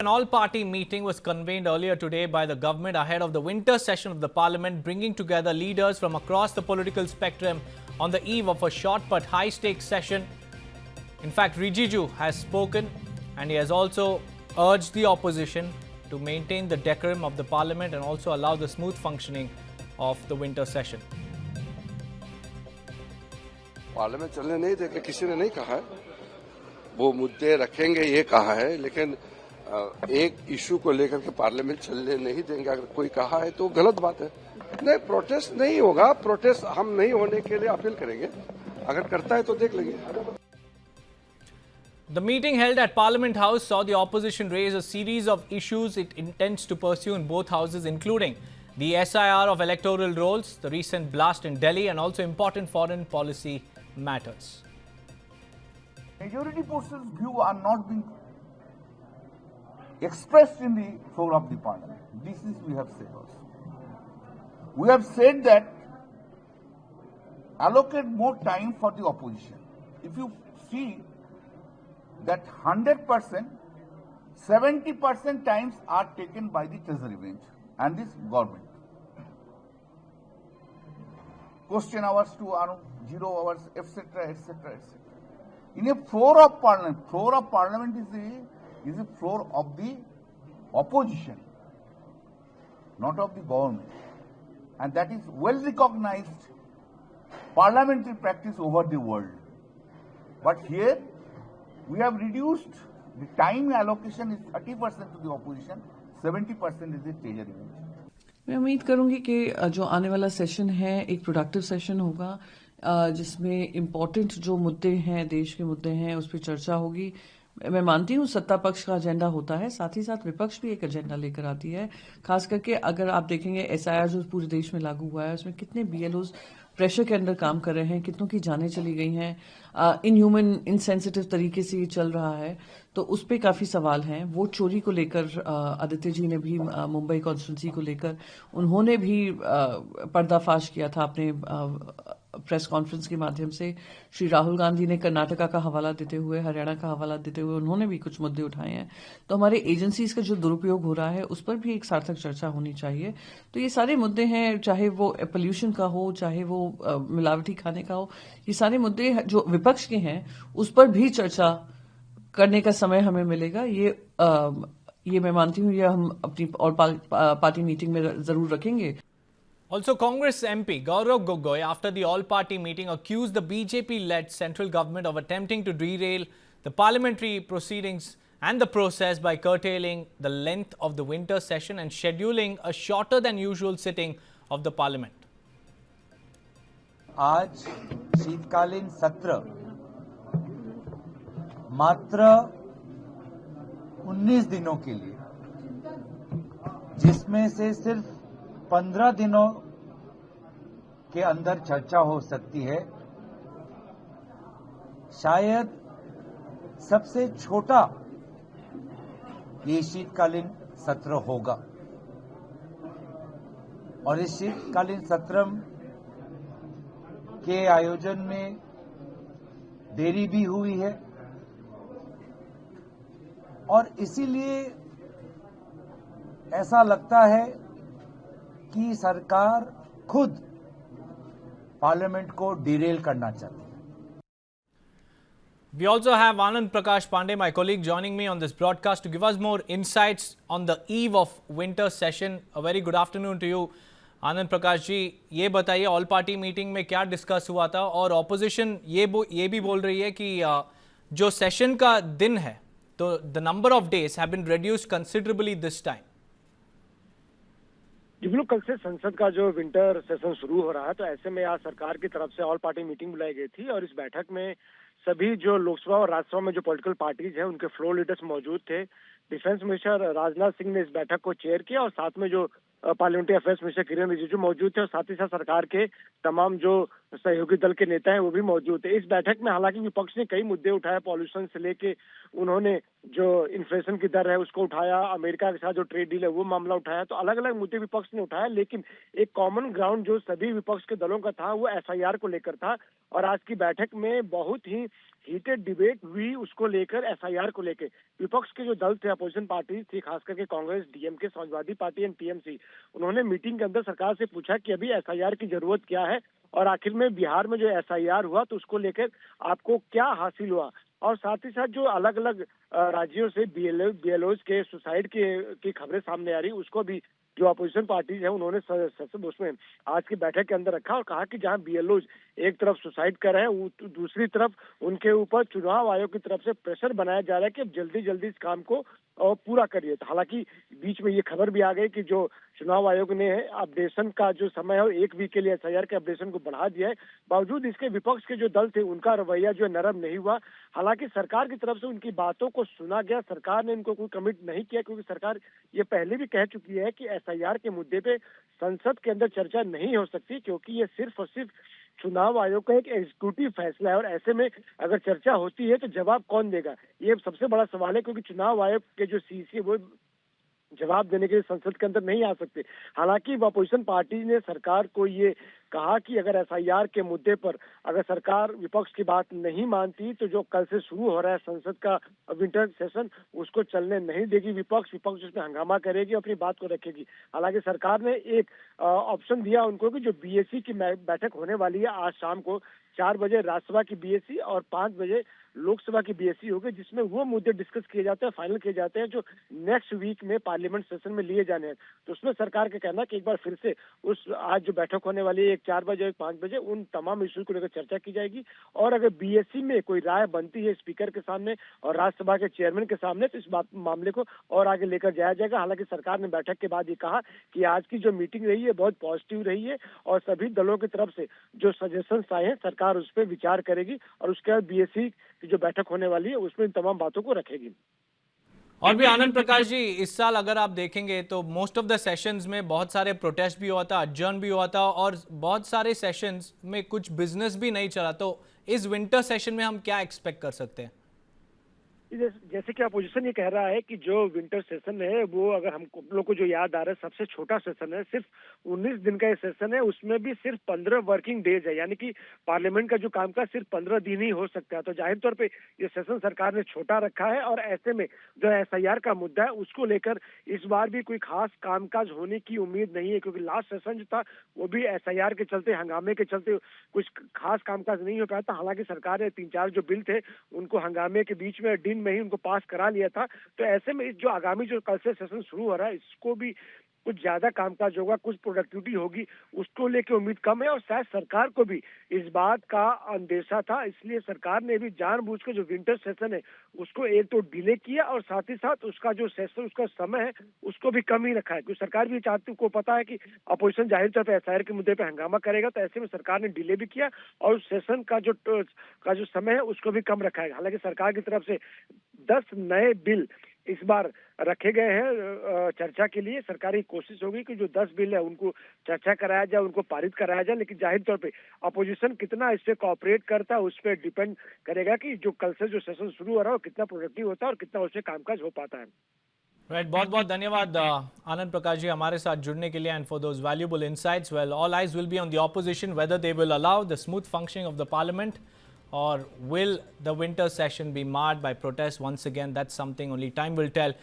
An all-party meeting was convened earlier today by the government ahead of the winter session of the parliament, bringing together leaders from across the political spectrum on the eve of a short but high-stakes session. In fact, Rijiju has spoken and he has also urged the opposition to maintain the decorum of the parliament and also allow the smooth functioning of the winter session. Parliament चलने नहीं देंगे किसी ने नहीं कहा है, वो मुद्दे रखेंगे ये कहा है, लेकिन एक इशू को लेकर के पार्लियामेंट चलने नहीं देंगे अगर कोई कहा है तो गलत बात है। नहीं, प्रोटेस्ट नहीं होगा, प्रोटेस्ट हम नहीं होने के लिए अपील करेंगे, अगर करता है तो देख लेंगे। The meeting held at Parliament House saw the opposition raise a series of issues it intends to pursue in both houses, including the SIR of electoral rolls, the recent blast in Delhi, and also important foreign policy matters. Majority portion's view are not being expressed in the floor of the parliament. This is we have said also. We have said that allocate more time for the opposition. If you see that 100%, 70% times are taken by the treasury bench and this government. Question hours to 0 hours, etc., etc., etc. In a floor of parliament is the floor of the opposition, not of the government, and that is well recognized parliamentary practice over the world. But here we have reduced the time allocation is 30% to the opposition, 70% is the treasury bench. मैं उम्मीद करूंगी कि जो आने वाला session है एक productive session होगा जिसमें इम्पोर्टेंट जो मुद्दे हैं, देश के मुद्दे हैं, उस पर चर्चा होगी। मैं मानती हूँ सत्ता पक्ष का एजेंडा होता है, साथ ही साथ विपक्ष भी एक एजेंडा लेकर आती है। खास करके अगर आप देखेंगे एसआईआर जो पूरे देश में लागू हुआ है उसमें कितने बीएलओज प्रेशर के अंदर काम कर रहे हैं, कितनों की जानें चली गई हैं, इनह्यूमन इनसेंसिटिव तरीके से ये चल रहा है, तो उस पर काफी सवाल हैं। वोट चोरी को लेकर आदित्य जी ने भी मुंबई कॉन्स्टिट्यूंसी को लेकर उन्होंने भी पर्दाफाश किया था अपने प्रेस कॉन्फ्रेंस के माध्यम से। श्री राहुल गांधी ने कर्नाटका का हवाला देते हुए, हरियाणा का हवाला देते हुए उन्होंने भी कुछ मुद्दे उठाए हैं। तो हमारे एजेंसीज का जो दुरुपयोग हो रहा है उस पर भी एक सार्थक चर्चा होनी चाहिए। तो ये सारे मुद्दे हैं, चाहे वो पोल्यूशन का हो, चाहे वो मिलावटी खाने का हो, ये सारे मुद्दे जो विपक्ष के हैं उस पर भी चर्चा करने का समय हमें मिलेगा। ये मैं मानती हूँ, ये हम अपनी और पार्टी मीटिंग में जरूर रखेंगे। Also, Congress MP Gaurav Gogoi, after the all-party meeting, accused the BJP-led central government of attempting to derail the parliamentary proceedings and the process by curtailing the length of the winter session and scheduling a shorter than usual sitting of the parliament. आज शीतकालीन सत्र मात्र 19 दिनों के लिए, जिसमें से सिर्फ 15 दिनों के अंदर चर्चा हो सकती है, शायद सबसे छोटा ये शीतकालीन सत्र होगा। और इस शीतकालीन सत्र के आयोजन में देरी भी हुई है और इसीलिए ऐसा लगता है कि सरकार खुद पार्लियामेंट को डिरेल करना चाहती है। We also have Anand Prakash Pandey, my colleague, joining me on this broadcast to give us more insights on the eve of winter session. A very good afternoon to you, Anand Prakash जी। ये बताइए all party meeting में क्या discuss हुआ था और opposition ये भी बोल रही है कि जो सेशन का दिन है तो the number of days have been reduced considerably this time. जी बिल्कुल, कल से संसद का जो विंटर सेशन शुरू हो रहा है, तो ऐसे में आज सरकार की तरफ से ऑल पार्टी मीटिंग बुलाई गई थी और इस बैठक में सभी जो लोकसभा और राज्यसभा में जो पॉलिटिकल पार्टीज हैं उनके फ्लोर लीडर्स मौजूद थे। डिफेंस मिनिस्टर राजनाथ सिंह ने इस बैठक को चेयर किया और साथ में जो parliamentary affairs minister Kiren Rijiju मौजूद थे और साथ ही साथ सरकार के तमाम जो सहयोगी दल के नेता हैं वो भी मौजूद थे। इस बैठक में हालांकि विपक्ष ने कई मुद्दे उठाए, पॉल्यूशन से लेके उन्होंने जो इन्फ्लेशन की दर है उसको उठाया, अमेरिका के साथ जो ट्रेड डील है वो मामला उठाया। तो अलग अलग मुद्दे विपक्ष ने उठाया, लेकिन एक कॉमन ग्राउंड जो सभी विपक्ष के दलों का था वो एसआईआर को लेकर था। और आज की बैठक में बहुत ही हीटेड डिबेट हुई उसको लेकर, एसआईआर को लेकर। विपक्ष के जो दल थे, अपोजिशन पार्टी थी, खास करके Congress, DMK, Samajwadi party and TMC, उन्होंने मीटिंग के अंदर सरकार से पूछा कि अभी एसआईआर की जरूरत क्या है, और आखिर में बिहार में जो एसआईआर हुआ तो उसको लेकर आपको क्या हासिल हुआ। और साथ ही साथ जो अलग अलग राज्यों से बीएलओज के सुसाइड की खबरें सामने आ रही, उसको भी जो अपोजिशन पार्टीज है उन्होंने उसमें आज की बैठक के अंदर रखा और कहा कि जहां बीएलओज एक तरफ सुसाइड कर रहे हैं, दूसरी तरफ उनके ऊपर चुनाव आयोग की तरफ से प्रेशर बनाया जा रहा है कि अब जल्दी जल्दी इस काम को पूरा करिए। हालांकि बीच में ये खबर भी आ गई कि जो चुनाव आयोग ने अपडेशन का जो समय है 1 वीक के लिए एसआईआर के अपडेशन को बढ़ा दिया है। बावजूद इसके विपक्ष के जो दल थे उनका रवैया जो नरम नहीं हुआ। हालांकि सरकार की तरफ से उनकी बातों को सुना गया, सरकार ने इनको कोई कमिट नहीं किया, क्योंकि सरकार ये पहले भी कह चुकी है कि एसआईआर के मुद्दे पे संसद के अंदर चर्चा नहीं हो सकती, क्योंकि ये सिर्फ और सिर्फ चुनाव आयोग का एक एग्जीक्यूटिव फैसला है, और ऐसे में अगर चर्चा होती है तो जवाब कौन देगा, ये सबसे बड़ा सवाल है। क्योंकि चुनाव आयोग के जो सीसी है वो जवाब देने के लिए संसद के अंदर नहीं आ सकते। हालांकि अपोजिशन पार्टी ने सरकार को ये कहा कि अगर एसआईआर के मुद्दे पर अगर सरकार विपक्ष की बात नहीं मानती तो जो कल से शुरू हो रहा है संसद का विंटर सेशन, उसको चलने नहीं देगी विपक्ष उसमें हंगामा करेगी, अपनी बात को रखेगी। हालांकि सरकार ने एक ऑप्शन दिया उनको कि जो बीएससी की बैठक होने वाली है आज शाम को 4 बजे राज्यसभा की बीएससी और 5 बजे लोकसभा की बीएससी होगी, जिसमें वो मुद्दे डिस्कस किए जाते हैं, फाइनल किए जाते हैं जो नेक्स्ट वीक में पार्लियामेंट सेशन में लिए जाने हैं। तो उसमें सरकार का कहना है कि एक बार फिर से उस आज जो बैठक होने वाली है 4 बजे और 5 बजे उन तमाम इश्यू को लेकर चर्चा की जाएगी, और अगर बीएससी में कोई राय बनती है स्पीकर के सामने और राज्यसभा के चेयरमैन के सामने तो इस मामले को और आगे लेकर जाया जाएगा। हालांकि सरकार ने बैठक के बाद ये कहा कि आज की जो मीटिंग रही है बहुत पॉजिटिव रही है, और सभी दलों की तरफ से जो सजेशंस आए हैं सरकार उस पर विचार करेगी, और उसके बाद बीएससी की जो बैठक होने वाली है उसमें इन तमाम बातों को रखेगी। और भी आनंद प्रकाश जी, इस साल अगर आप देखेंगे तो मोस्ट ऑफ द सेशंस में बहुत सारे प्रोटेस्ट भी हुआ था, adjourn भी हुआ था, और बहुत सारे सेशंस में कुछ बिजनेस भी नहीं चला। तो इस विंटर सेशन में हम क्या एक्सपेक्ट कर सकते हैं? जैसे कि अपोजिशन ये कह रहा है कि जो विंटर सेशन है वो अगर हम लोग को जो याद आ रहा है सबसे छोटा सेशन है, सिर्फ 19 दिन का ये सेशन है, उसमें भी सिर्फ 15 वर्किंग डेज है, यानी कि पार्लियामेंट का जो कामकाज सिर्फ 15 दिन ही हो सकता है। तो जाहिर तौर पे ये सेशन सरकार ने छोटा रखा है, और ऐसे में जो एसआईआर का मुद्दा है उसको लेकर इस बार भी कोई खास कामकाज होने की उम्मीद नहीं है, क्योंकि लास्ट सेशन जो था वो भी एसआईआर के चलते, हंगामे के चलते कुछ खास कामकाज नहीं हो पाया था। हालांकि सरकार ने 3-4 जो बिल थे उनको हंगामे के बीच में दिन में ही उनको पास करा लिया था। तो ऐसे में जो आगामी जो कल से सेशन शुरू हो रहा है इसको भी कुछ ज्यादा कामकाज होगा, कुछ प्रोडक्टिविटी होगी, उसको लेके उम्मीद कम है। और शायद सरकार को भी इस बात का अंदेशा था, इसलिए सरकार ने भी जानबूझ के जो विंटर सेशन है उसको एक तो डिले किया, और साथ ही साथ उसका जो सेशन उसका समय है उसको भी कम ही रखा है, क्योंकि सरकार भी चाहती को पता है कि अपोजिशन जाहिर तौर पर एसआईआर के मुद्दे पर हंगामा करेगा। तो ऐसे में सरकार ने डिले भी किया और उस सेशन का जो समय है उसको भी कम रखा है। हालांकि सरकार की तरफ से 10 नए बिल इस बार रखे गए हैं चर्चा के लिए। सरकारी कोशिश होगी कि जो 10 बिल है उनको चर्चा कराया जाए, उनको पारित कराया जाए, लेकिन जाहिर तौर पे अपोजिशन कितना इससे कोऑपरेट करता है उस पर डिपेंड करेगा कि जो कल से जो सेशन शुरू हो रहा है वो कितना प्रोडक्टिव होता है और कितना उससे कामकाज हो पाता है। राइट, बहुत बहुत धन्यवाद आनंद प्रकाश जी हमारे साथ जुड़ने के लिए, and for those valuable insights. Well, all eyes will be on the opposition whether they will allow the smooth functioning of the parliament, or will the winter session be marred by protests once again? That's something only time will tell.